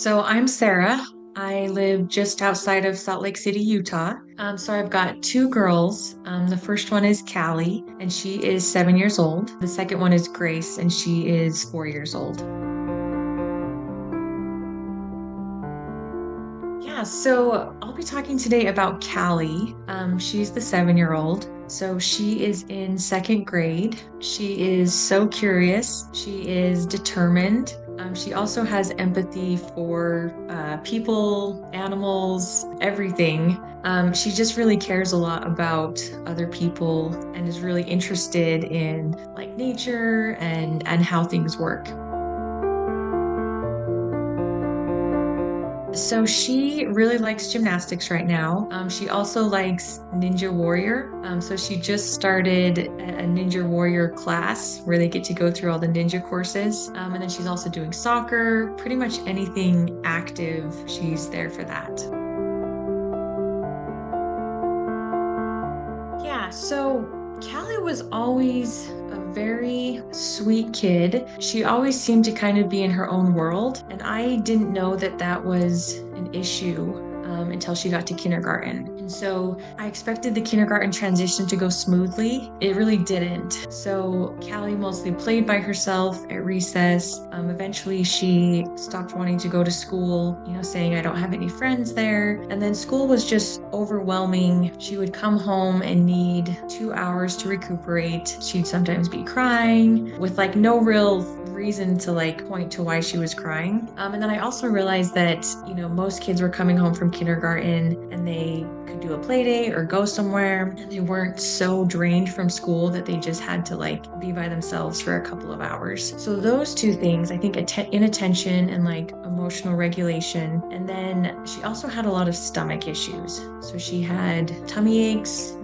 So I'm Sarah. I live just outside of Salt Lake City, Utah. So I've got two girls. The first one is Callie, and she is 7 years old. The second one is Grace, and she is 4 years old. Yeah, so I'll be talking today about Callie. She's the 7-year-old. So she is in second grade. She is so curious. She is determined. She also has empathy for people, animals, everything. She just really cares a lot about other people and is really interested in like nature and how things work. So she really likes gymnastics right now. She also likes Ninja Warrior. So she just started a Ninja Warrior class where they get to go through all the ninja courses. And then she's also doing soccer, pretty much anything active, she's there for that. Yeah, so Callie was always a very sweet kid. She always seemed to kind of be in her own world, and I didn't know that that was an issue until she got to kindergarten. And so I expected the kindergarten transition to go smoothly. It really didn't. So Callie mostly played by herself at recess. Eventually, she stopped wanting to go to school, saying, I don't have any friends there. And then school was just overwhelming. She would come home and need 2 hours to recuperate. She'd sometimes be crying with like no real reason to like point to why she was crying. And then I also realized that, most kids were coming home from kindergarten and they could do a play date or go somewhere and they weren't so drained from school that they just had to like be by themselves for a couple of hours. So those two things, I think inattention and like emotional regulation. And then she also had a lot of stomach issues. So she had tummy aches,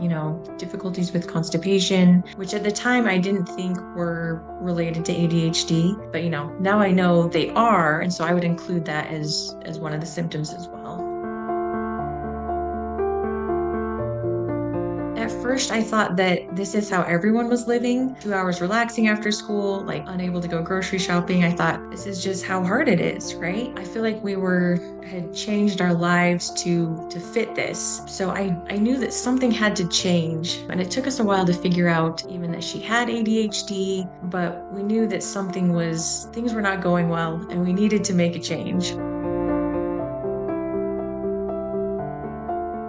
difficulties with constipation, which at the time I didn't think were related to ADHD, but now I know they are, and so I would include that as one of the symptoms as well. At first, I thought that this is how everyone was living, 2 hours relaxing after school, like unable to go grocery shopping. I thought this is just how hard it is, right? I feel like had changed our lives to fit this. So I knew that something had to change. And it took us a while to figure out even that she had ADHD, but we knew that things were not going well and we needed to make a change.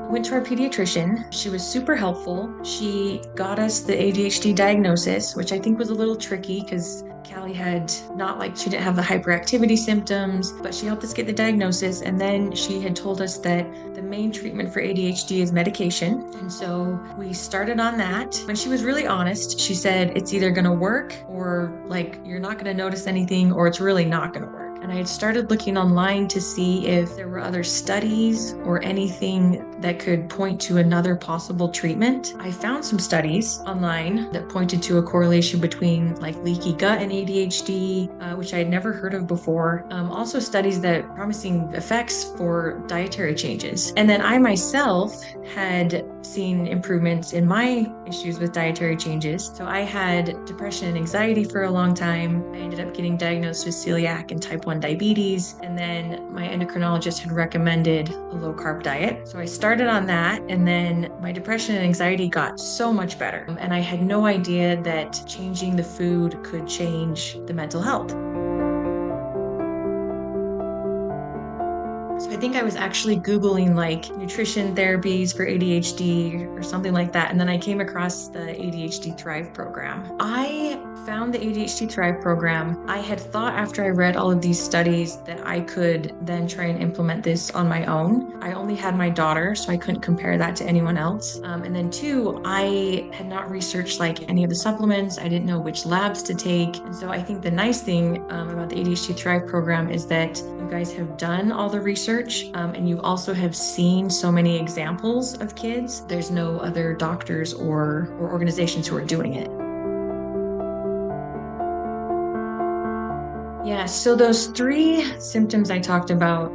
Went to our pediatrician. She was super helpful. She got us the ADHD diagnosis, which I think was a little tricky because Callie had she didn't have the hyperactivity symptoms, but she helped us get the diagnosis. And then she had told us that the main treatment for ADHD is medication. And so we started on that. When she was really honest, she said, it's either going to work or like you're not going to notice anything or it's really not going to work. And I had started looking online to see if there were other studies or anything that could point to another possible treatment. I found some studies online that pointed to a correlation between like leaky gut and ADHD, which I had never heard of before. Also studies that promising effects for dietary changes. And then I myself had seen improvements in my issues with dietary changes. So I had depression and anxiety for a long time. I ended up getting diagnosed with celiac and type 1 diabetes. And then my endocrinologist had recommended a low carb diet. So I started on that. And then my depression and anxiety got so much better. And I had no idea that changing the food could change the mental health. So I think I was actually Googling like nutrition therapies for ADHD or something like that. And then I came across the ADHD Thrive program. I found the ADHD Thrive program. I had thought after I read all of these studies that I could then try and implement this on my own. I only had my daughter, so I couldn't compare that to anyone else. And then two, I had not researched like any of the supplements. I didn't know which labs to take. And so I think the nice thing about the ADHD Thrive program is that you guys have done all the research and you also have seen so many examples of kids. There's no other doctors or organizations who are doing it. Yeah, so those three symptoms I talked about,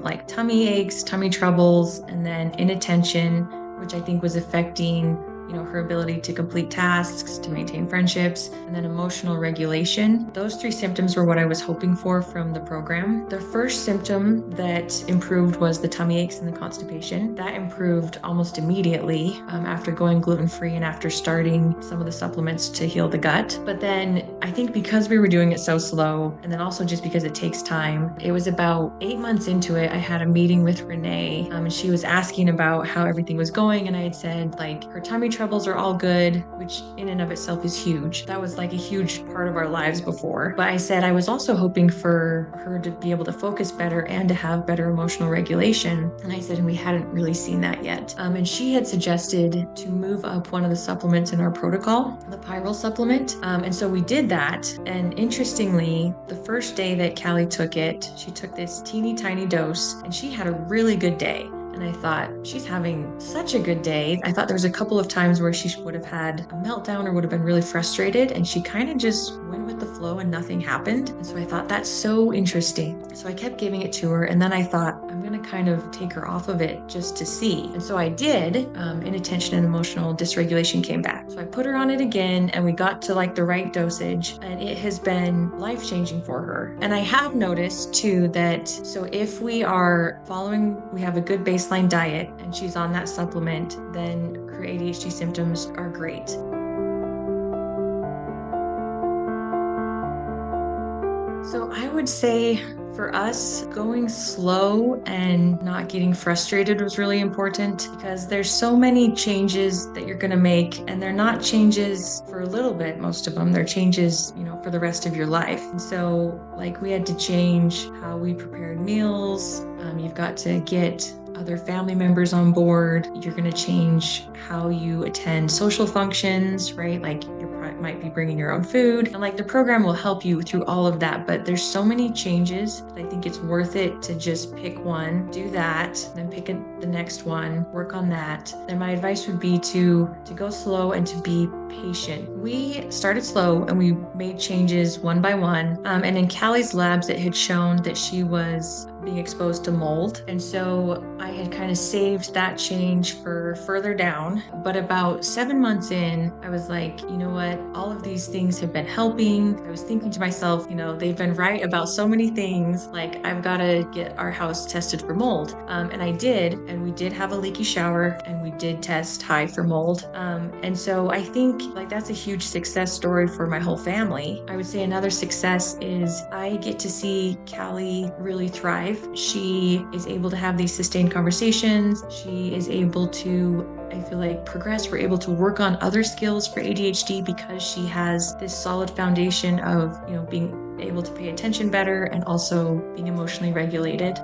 like tummy aches, tummy troubles, and then inattention, which I think was affecting her ability to complete tasks, to maintain friendships, and then emotional regulation. Those three symptoms were what I was hoping for from the program. The first symptom that improved was the tummy aches and the constipation. That improved almost immediately after going gluten-free and after starting some of the supplements to heal the gut. But then I think because we were doing it so slow, and then also just because it takes time, it was about 8 months into it, I had a meeting with Renee, and she was asking about how everything was going, and I had said, like, her tummy troubles are all good, which in and of itself is huge. That was like a huge part of our lives before. But I said I was also hoping for her to be able to focus better and to have better emotional regulation. And I said, and we hadn't really seen that yet. And she had suggested to move up one of the supplements in our protocol, the Pyrrole supplement. And so we did that. And interestingly, the first day that Callie took it, she took this teeny tiny dose and she had a really good day. And I thought, she's having such a good day. I thought there was a couple of times where she would have had a meltdown or would have been really frustrated. And she kind of just went with the flow and nothing happened. And so I thought, that's so interesting. So I kept giving it to her. And then I thought, I'm going to kind of take her off of it just to see. And so I did. Inattention and emotional dysregulation came back. So I put her on it again and we got to like the right dosage. And it has been life-changing for her. And I have noticed too that, so if we are following, we have a good baseline diet and she's on that supplement, then her ADHD symptoms are great. So I would say for us, going slow and not getting frustrated was really important because there's so many changes that you're going to make, and they're not changes for a little bit, most of them. They're changes, for the rest of your life. And so like we had to change how we prepared meals. You've got to get other family members on board. You're going to change how you attend social functions, right? Like you might be bringing your own food, and like the program will help you through all of that. But there's so many changes that I think it's worth it to just pick one, do that, then pick the next one, work on that. Then my advice would be to go slow and to be patient. We started slow and we made changes one by one. And in Callie's labs, it had shown that she was being exposed to mold. And so I had kind of saved that change for further down. But about 7 months in, I was like, you know what? All of these things have been helping. I was thinking to myself, they've been right about so many things. Like, I've got to get our house tested for mold. And I did. And we did have a leaky shower and we did test high for mold. And so I think like that's a huge success story for my whole family. I would say another success is I get to see Callie really thrive. She is able to have these sustained conversations. She is able to, I feel like, progress. We're able to work on other skills for ADHD because she has this solid foundation of, being able to pay attention better and also being emotionally regulated.